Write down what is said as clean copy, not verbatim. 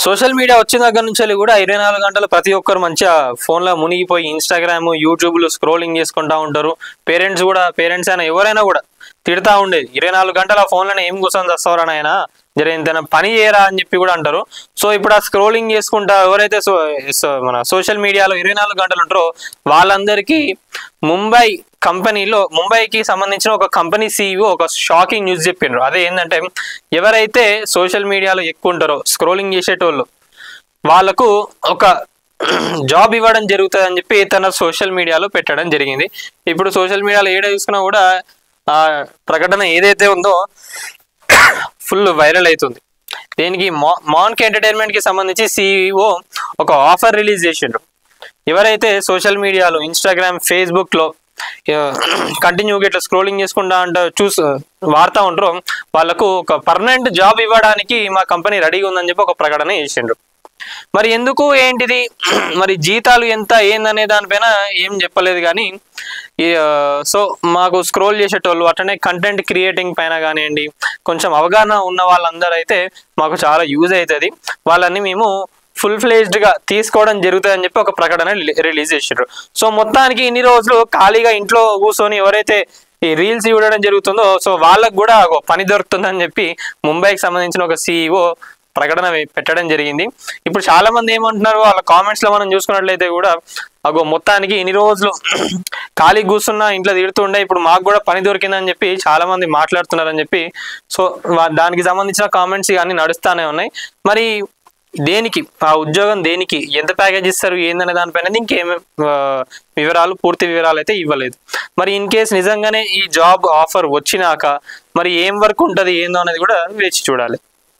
Social media వచ్చిన దగ్గర నుంచి కూడా 24 గంటలు ప్రతి ఒక్కరు మంచిగా ఫోన్లో మునిగిపోయి ఇన్స్టాగ్రామ్ యూట్యూబ్లో స్క్రోలింగ్ చేసుకుంటూ ఉంటారు. పేరెంట్స్ అయినా ఎవరైనా కూడా తిడతా ఉండేది 24 గంటల ఫోన్లోనే ఏం కూర్చొని వస్తావరా నాయన, జర ఎంతైనా పని చేయరా అని చెప్పి కూడా అంటారు. సో ఇప్పుడు ఆ స్క్రోలింగ్ చేసుకుంటా ఎవరైతే మన సోషల్ మీడియాలో 24 గంటలు ఉంటారో వాళ్ళందరికీ ముంబైకి సంబంధించిన ఒక కంపెనీ CEO ఒక షాకింగ్ న్యూస్ చెప్పిండ్రు. అదే ఏంటంటే ఎవరైతే సోషల్ మీడియాలో ఎక్కువ ఉంటారో స్క్రోలింగ్ చేసేటోళ్ళు వాళ్ళకు ఒక జాబ్ ఇవ్వడం జరుగుతుంది అని చెప్పి తన సోషల్ మీడియాలో పెట్టడం జరిగింది. ఇప్పుడు సోషల్ మీడియాలో ఏడ చూసుకున్నా కూడా ఆ ప్రకటన ఏదైతే ఉందో ఫుల్ వైరల్ అవుతుంది. దీనికి మాన్క్ ఎంటర్టైన్మెంట్కి సంబంధించి CEO ఒక ఆఫర్ రిలీజ్ చేసిండ్రు. ఎవరైతే సోషల్ మీడియాలో ఇన్స్టాగ్రామ్ ఫేస్బుక్లో కంటిన్యూగా ఇట్లా స్క్రోలింగ్ చేసుకుంటా వాడుతూ ఉంటారో వాళ్ళకు ఒక పర్మనెంట్ జాబ్ ఇవ్వడానికి మా కంపెనీ రెడీగా ఉందని చెప్పి ఒక ప్రకటన చేసిండ్రు. మరి ఎందుకు ఏంటిది, మరి జీతాలు ఎంత ఏందనే దానిపైన ఏం చెప్పలేదు. కానీ సో మాకు స్క్రోల్ చేసేటోళ్ళు అట్లనే కంటెంట్ క్రియేటింగ్ పైన కానివ్వండి కొంచెం అవగాహన ఉన్న వాళ్ళందరూ అయితే మాకు చాలా యూజ్ అవుతుంది, వాళ్ళని మేము ఫుల్ ఫ్లెజ్డ్గా తీసుకోవడం జరుగుతుంది అని చెప్పి ఒక ప్రకటన రిలీజ్ చేసారు. సో మొత్తానికి ఇన్ని రోజులు ఖాళీగా ఇంట్లో కూర్చొని ఎవరైతే ఈ రీల్స్ చూడడం జరుగుతుందో సో వాళ్ళకు కూడా పని దొరుకుతుందని చెప్పి ముంబైకి సంబంధించిన ఒక CEO ప్రకటన పెట్టడం జరిగింది. ఇప్పుడు చాలా మంది ఏమంటున్నారు, వాళ్ళ కామెంట్స్లో మనం చూసుకున్నట్లయితే కూడా మొత్తానికి ఇన్ని రోజులు ఖాళీ కూర్చున్నా ఇంట్లో తిడుతుండే ఇప్పుడు మాకు కూడా పని దొరికిందని చెప్పి చాలా మంది మాట్లాడుతున్నారని చెప్పి సో దానికి సంబంధించిన కామెంట్స్ కానీ నడుస్తూనే ఉన్నాయి. మరి దేనికి ఆ ఉద్యోగం దేనికి ఎంత ప్యాకేజ్ ఇస్తారు ఏందనే దానిపైన ఇంకేం పూర్తి వివరాలు అయితే ఇవ్వలేదు. మరి ఇన్ కేస్ నిజంగానే ఈ జాబ్ ఆఫర్ వచ్చినాక మరి ఏం వర్క్ ఉంటుంది ఏందో అనేది కూడా వేచి చూడాలి.